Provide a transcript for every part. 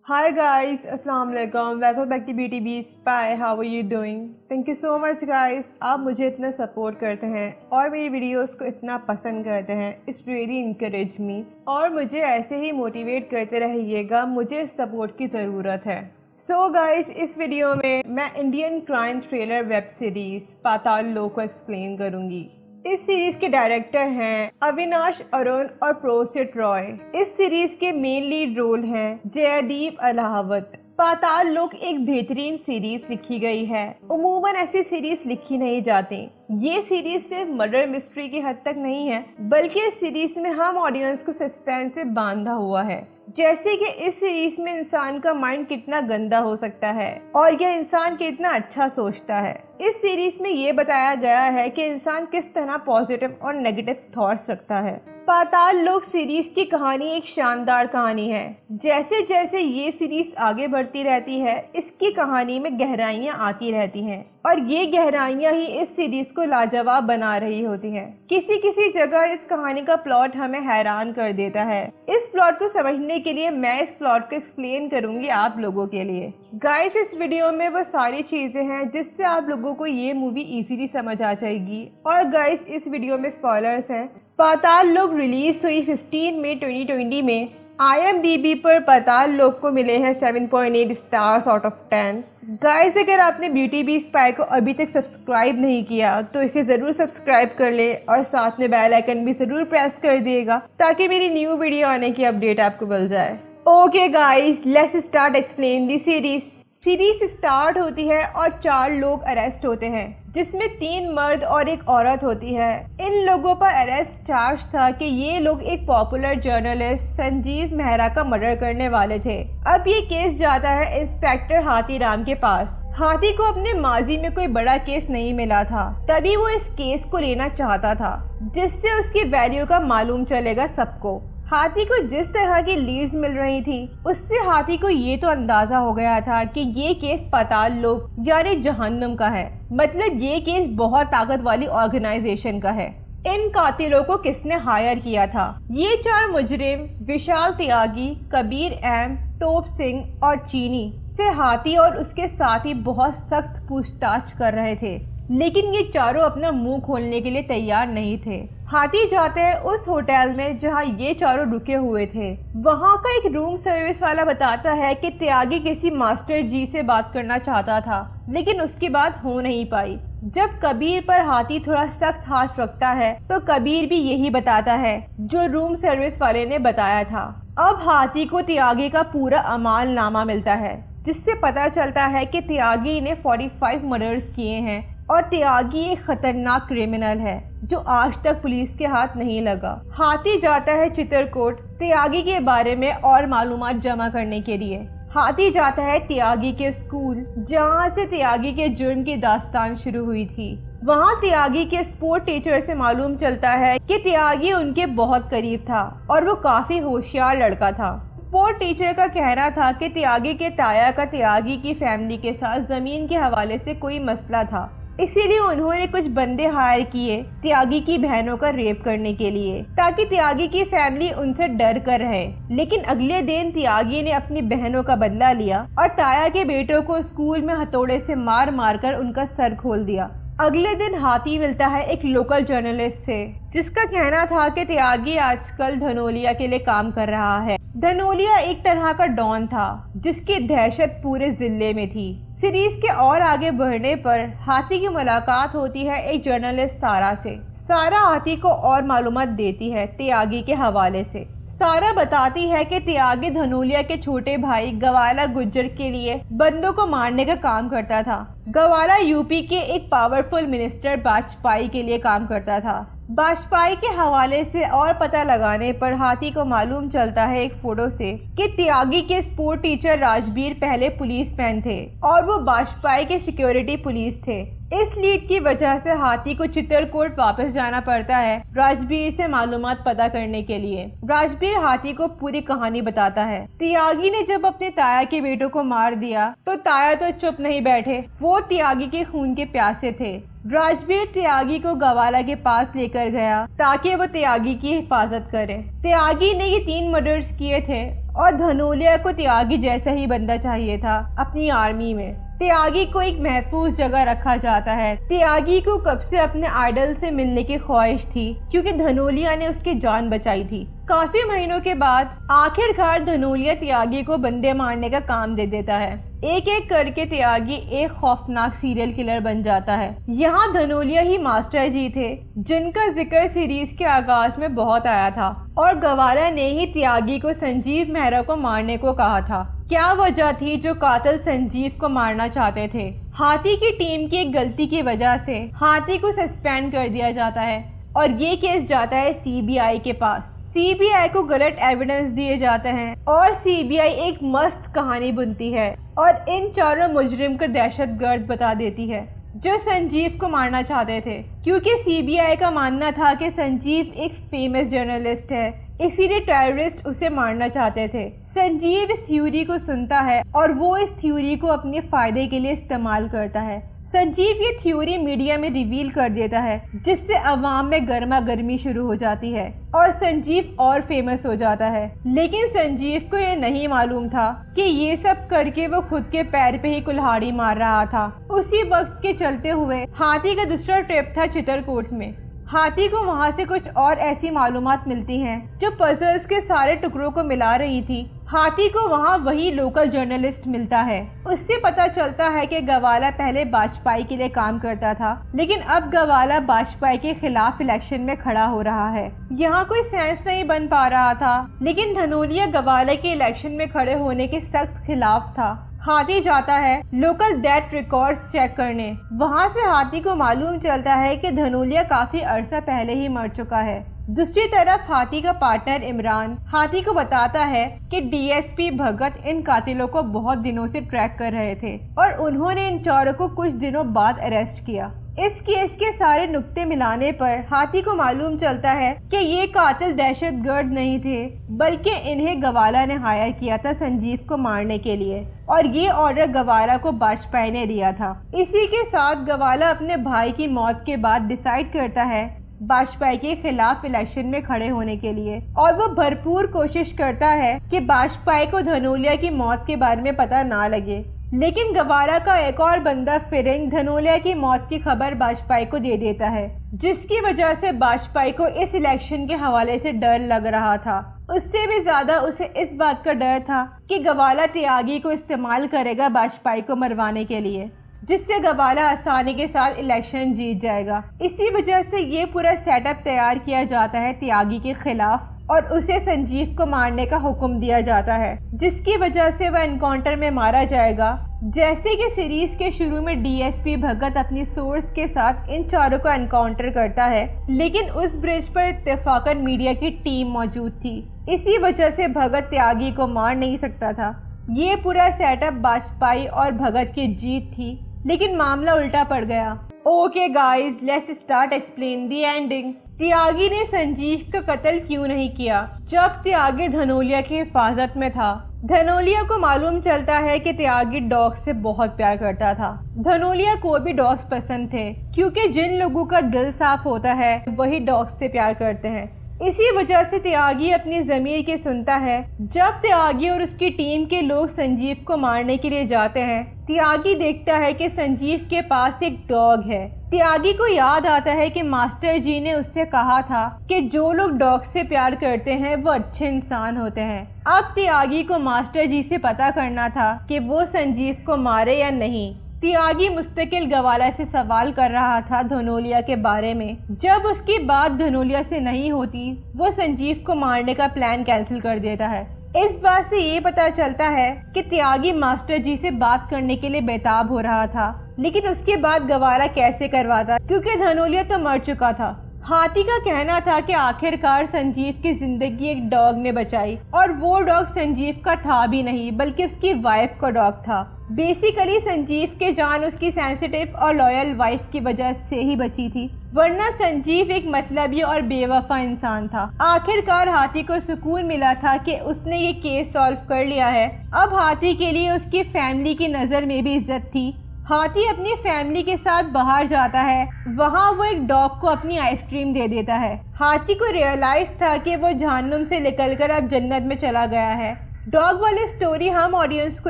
Hi guys, Assalamu alaikum. Welcome back to Beauty Bee Spy. How are you doing? Thank you so much guys. आप मुझे इतना support करते हैं और मेरी वीडियोस को इतना पसंद करते हैं. It's really encourage me. और मुझे ऐसे ही मोटिवेट करते रहिएगा. मुझे इस सपोर्ट की ज़रूरत है. So guys, इस वीडियो में मैं Indian crime thriller web series Paatal Lok को एक्सप्लेन करूँगी. इस सीरीज के डायरेक्टर हैं अविनाश अरुण और प्रोसित रॉय. इस सीरीज के मेन लीड रोल हैं जयदीप अलाहवत. पाताल लोक एक बेहतरीन सीरीज लिखी गई है. उमूमन ऐसी सीरीज लिखी नहीं जाती. ये सीरीज सिर्फ मर्डर मिस्ट्री की हद तक नहीं है, बल्कि इस सीरीज में हम ऑडियंस को सस्पेंस से बांधा हुआ है. जैसे कि इस सीरीज में इंसान का माइंड कितना गंदा हो सकता है और यह इंसान कितना अच्छा सोचता है. इस सीरीज में ये बताया गया है कि इंसान किस तरह पॉजिटिव और नेगेटिव थॉट्स रखता है. पाताल लोक सीरीज की कहानी एक शानदार कहानी है. जैसे जैसे ये सीरीज आगे बढ़ती रहती है, इसकी कहानी में गहराइयां आती रहती हैं और ये गहराइयां ही इस सीरीज को लाजवाब बना रही होती हैं. किसी किसी जगह इस कहानी का प्लॉट हमें हैरान कर देता है. इस प्लॉट को समझने के लिए मैं इस प्लॉट को एक्सप्लेन करूंगी आप लोगों के लिए. गाइस, इस वीडियो में वो सारी चीजें हैं जिससे आप लोगों को ये मूवी इजीली समझ आ जाएगी. और गाइस, इस वीडियो में स्पॉयलर्स हैं. पाताल लोक रिलीज हुई 15 मई 2020 में. IMDb पर पाताल लोक को मिले हैं 7.8 स्टार्स आउट ऑफ 10. गाइस, अगर आपने ब्यूटी बी स्पाई को अभी तक सब्सक्राइब नहीं किया तो इसे ज़रूर सब्सक्राइब कर ले और साथ में बेल आइकन भी ज़रूर प्रेस कर दिएगा ताकि मेरी न्यू वीडियो आने की अपडेट आपको मिल जाए. Okay guys, let's start explain the series. Series start होती है और 4 लोग अरेस्ट होते हैं, जिसमें 3 मर्द और एक औरत होती है. इन लोगों पर अरेस्ट चार्ज था कि ये लोग एक पॉपुलर जर्नलिस्ट संजीव मेहरा का मर्डर करने वाले थे. अब ये केस जाता है इंस्पेक्टर हाथीराम के पास. हाथी को अपने माजी में कोई बड़ा केस नहीं मिला था, तभी वो इस केस को लेना चाहता था जिससे उसकी वैल्यू का मालूम चलेगा सबको. हाथी को जिस तरह की लीड्स मिल रही थी, उससे हाथी को ये तो अंदाजा हो गया था कि ये केस पाताल लोक यानी जहन्नुम का है. मतलब ये केस बहुत ताकत वाली ऑर्गेनाइजेशन का है. इन कातिलों को किसने हायर किया था? ये 4 मुजरिम विशाल त्यागी, कबीर एम, तोप सिंह और चीनी से हाथी और उसके साथी बहुत सख्त पूछताछ कर रहे थे, लेकिन ये चारों अपना मुंह खोलने के लिए तैयार नहीं थे. हाथी जाते हैं उस होटल में जहां ये चारों रुके हुए थे. वहां का एक रूम सर्विस वाला बताता है कि त्यागी किसी मास्टर जी से बात करना चाहता था, लेकिन उसकी बात हो नहीं पाई. जब कबीर पर हाथी थोड़ा सख्त हाथ रखता है तो कबीर भी यही बताता है जो रूम सर्विस वाले ने बताया था. अब हाथी को त्यागी का पूरा अमाल नामा मिलता है, जिससे पता चलता है कि त्यागी ने 45 मर्डर्स किए हैं और त्यागी एक खतरनाक क्रिमिनल है जो आज तक पुलिस के हाथ नहीं लगा. हाथी जाता है चित्रकूट त्यागी के बारे में और मालूमात जमा करने के लिए. हाथी जाता है त्यागी के स्कूल जहां से त्यागी के जुर्म की दास्तान शुरू हुई थी. वहां त्यागी के स्पोर्ट टीचर से मालूम चलता है कि त्यागी उनके बहुत करीब था और वो काफी होशियार लड़का था. स्पोर्ट टीचर का कहना था कि त्यागी के ताया का त्यागी की फैमिली के साथ जमीन के हवाले से कोई मसला था, इसीलिए उन्होंने कुछ बंदे हायर किए त्यागी की बहनों का रेप करने के लिए, ताकि त्यागी की फैमिली उनसे डर कर रहे. लेकिन अगले दिन त्यागी ने अपनी बहनों का बदला लिया और ताया के बेटों को स्कूल में हथौड़े से मार मार कर उनका सर खोल दिया. अगले दिन हाथी मिलता है एक लोकल जर्नलिस्ट से, जिसका कहना था कि त्यागी आजकल धनोलिया के लिए काम कर रहा है. धनोलिया एक तरह का डॉन था जिसकी दहशत पूरे जिले में थी. सीरीज के और आगे बढ़ने पर हाथी की मुलाकात होती है एक जर्नलिस्ट सारा से. सारा हाथी को और मालूमात देती है त्यागी के हवाले से. सारा बताती है कि त्यागी धनोलिया के छोटे भाई गवाला गुज्जर के लिए बंदों को मारने का काम करता था. गवाला यूपी के एक पावरफुल मिनिस्टर वाजपेयी के लिए काम करता था. वाजपेयी के हवाले से और पता लगाने पर हाथी को मालूम चलता है एक फोटो से कि त्यागी के स्पोर्ट टीचर राजबीर पहले पुलिसमैन थे और वो वाजपेयी के सिक्योरिटी पुलिस थे. इस लीड की वजह से हाथी को चित्रकूट वापस जाना पड़ता है राजबीर से मालूमात पता करने के लिए. राजबीर हाथी को पूरी कहानी बताता है. त्यागी ने जब अपने ताया के बेटों को मार दिया तो ताया तो चुप नहीं बैठे, वो त्यागी के खून के प्यासे थे. राजबीर त्यागी को गवाला के पास लेकर गया ताकि वो त्यागी की हिफाजत करे. त्यागी ने ये 3 मर्डर्स किए थे और धनोलिया को त्यागी जैसा ही बंदा चाहिए था अपनी आर्मी में। त्यागी को एक महफूज जगह रखा जाता है। त्यागी को कब से अपने आइडल से मिलने की ख्वाहिश थी, क्योंकि धनोलिया ने उसकी जान बचाई थी। काफी महीनों के बाद आखिरकार धनोलिया त्यागी को बंदे मारने का काम दे देता है। एक एक करके त्यागी एक खौफनाक सीरियल किलर बन जाता है। यहाँ धनोलिया ही मास्टर जी थे जिनका जिक्र सीरीज के आगाज में बहुत आया था, और गवाला ने ही त्यागी को संजीव मेहरा को मारने को कहा था। क्या वजह थी जो कातिल संजीव को मारना चाहते थे? हाथी की टीम की एक गलती की वजह से हाथी को सस्पेंड कर दिया जाता है और ये केस जाता है सीबीआई के पास। सीबीआई को गलत एविडेंस दिए जाते हैं और सीबीआई एक मस्त कहानी बुनती है और इन चारों मुजरिम को दहशतगर्द बता देती है जो संजीव को मारना चाहते थे, क्योंकि सीबीआई का मानना था कि संजीव एक फेमस जर्नलिस्ट है, इसीलिए टेररिस्ट उसे मारना चाहते थे। संजीव इस थ्योरी को सुनता है और वो इस थ्योरी को अपने फायदे के लिए इस्तेमाल करता है। संजीव ये थ्योरी मीडिया में रिवील कर देता है, जिससे अवाम में गर्मा गर्मी शुरू हो जाती है और संजीव और फेमस हो जाता है। लेकिन संजीव को ये नहीं मालूम था कि ये सब करके वो खुद के पैर पे ही कुल्हाड़ी मार रहा था। उसी वक्त के चलते हुए हाथी का दूसरा ट्रिप था चित्रकूट में। हाथी को वहाँ से कुछ और ऐसी मालूमात मिलती हैं जो पजल्स के सारे टुकड़ों को मिला रही थी। हाथी को वहाँ वही लोकल जर्नलिस्ट मिलता है। उससे पता चलता है कि गवाला पहले वाजपेयी के लिए काम करता था, लेकिन अब गवाला वाजपेयी के खिलाफ इलेक्शन में खड़ा हो रहा है। यहाँ कोई सेंस नहीं बन पा रहा था, लेकिन धनोलिया गवाला के इलेक्शन में खड़े होने के सख्त खिलाफ था। हाथी जाता है लोकल डेथ रिकॉर्ड्स चेक करने। वहाँ से हाथी को मालूम चलता है कि धनोलिया काफी अरसा पहले ही मर चुका है। दूसरी तरफ हाथी का पार्टनर इमरान हाथी को बताता है कि डीएसपी भगत इन कातिलों को बहुत दिनों से ट्रैक कर रहे थे और उन्होंने इन चारों को कुछ दिनों बाद अरेस्ट किया। इस केस के सारे नुक्ते मिलाने पर हाथी को मालूम चलता है कि ये कातिल दहशतगर्द नहीं थे, बल्कि इन्हें गवाला ने हायर किया था संजीव को मारने के लिए, और ये ऑर्डर गवाला को वाजपेयी ने दिया था। इसी के साथ गवाला अपने भाई की मौत के बाद डिसाइड करता है वाजपेयी के खिलाफ इलेक्शन में खड़े होने के लिए, और वो भरपूर कोशिश करता है कि वाजपेयी को धनोलिया की मौत के बारे में पता ना लगे। लेकिन गवाला का एक और बंदा फिरिंग धनोलिया की मौत की खबर वाजपेयी को दे देता है, जिसकी वजह से वाजपेयी को इस इलेक्शन के हवाले से डर लग रहा था। उससे भी ज्यादा उसे इस बात का डर था कि गवाला त्यागी को इस्तेमाल करेगा वाजपेयी को मरवाने के लिए, जिससे गवाला आसानी के साथ इलेक्शन जीत जाएगा। इसी वजह से ये पूरा सेटअप तैयार किया जाता है त्यागी के खिलाफ और उसे संजीव को मारने का हुक्म दिया जाता है, जिसकी वजह से वह एनकाउंटर में मारा जाएगा। जैसे कि सीरीज के शुरू में डीएसपी भगत अपनी सोर्स के साथ इन चारों को एनकाउंटर करता है, लेकिन उस ब्रिज पर इत्तेफाकन मीडिया की टीम मौजूद थी। इसी वजह से भगत त्यागी को मार नहीं सकता था। ये पूरा सेटअप वाजपेयी और भगत की जीत थी, लेकिन मामला उल्टा पड़ गया। Okay guys, let's start explain the ending. Tyagi ने संजीव का कत्ल क्यों नहीं किया जब त्यागी धनोलिया की हिफाजत में था? धनोलिया को मालूम चलता है कि त्यागी डॉग से बहुत प्यार करता था। धनोलिया को भी डॉग्स पसंद थे, क्योंकि जिन लोगों का दिल साफ होता है वही डॉग्स से प्यार करते हैं। इसी वजह से त्यागी अपनी ज़मीर की सुनता है। जब त्यागी और उसकी टीम के लोग संजीव को मारने के लिए जाते हैं, त्यागी देखता है कि संजीव के पास एक डॉग है। त्यागी को याद आता है कि मास्टर जी ने उससे कहा था कि जो लोग डॉग से प्यार करते हैं वो अच्छे इंसान होते हैं। अब त्यागी को मास्टर जी से पता करना था कि वो संजीव को मारे या नहीं। त्यागी मुस्तकिल गवाला से सवाल कर रहा था धनोलिया के बारे में। जब उसकी बात धनोलिया से नहीं होती, वो संजीव को मारने का प्लान कैंसिल कर देता है। इस बात से ये पता चलता है कि त्यागी मास्टर जी से बात करने के लिए बेताब हो रहा था, लेकिन उसके बाद गवाला कैसे करवाता, क्योंकि धनोलिया तो मर चुका था। हाथी का कहना था कि आखिरकार संजीव की जिंदगी एक डॉग ने बचाई, और वो डॉग संजीव का था भी नहीं, बल्कि उसकी वाइफ का डॉग था। बेसिकली संजीव के जान उसकी सेंसिटिव और लॉयल वाइफ की वजह से ही बची थी, वरना संजीव एक मतलबी और बेवफा इंसान था। आखिरकार हाथी को सुकून मिला था कि उसने ये केस सॉल्व कर लिया है। अब हाथी के लिए उसकी फैमिली की नज़र में भी इज्जत थी। हाथी अपनी फैमिली के साथ बाहर जाता है, वहाँ वो एक डॉग को अपनी आइसक्रीम दे देता है। हाथी को रियलाइज था कि वो जहन्नुम से निकलकर अब जन्नत में चला गया है। डॉग वाली स्टोरी हम ऑडियंस को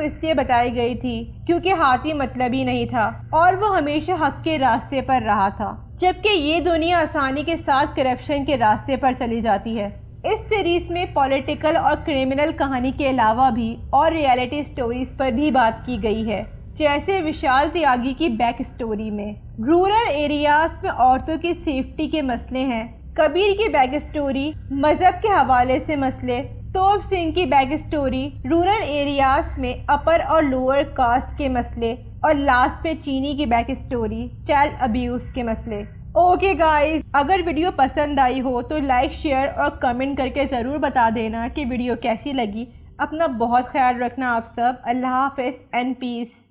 इसलिए बताई गई थी क्योंकि हाथी मतलबी नहीं था और वो हमेशा हक के रास्ते पर रहा था, जबकि ये दुनिया आसानी के साथ करप्शन के रास्ते पर चली जाती है। इस सीरीज में पॉलिटिकल और क्रिमिनल कहानी के अलावा भी और रियलिटी स्टोरीज पर भी बात की गई है, जैसे विशाल त्यागी की बैक स्टोरी में रूरल एरियाज में औरतों की सेफ्टी के मसले हैं, कबीर की बैक स्टोरी मजहब के हवाले से मसले, तोप सिंह की बैक स्टोरी रूरल एरियाज में अपर और लोअर कास्ट के मसले, और लास्ट में चीनी की बैक स्टोरी चाइल्ड अब्यूज के मसले। ओके गाइस, अगर वीडियो पसंद आई हो तो लाइक, शेयर और कमेंट करके ज़रूर बता देना कि वीडियो कैसी लगी। अपना बहुत ख्याल रखना आप सब। अल्लाह हाफ़िज़ एंड पीस।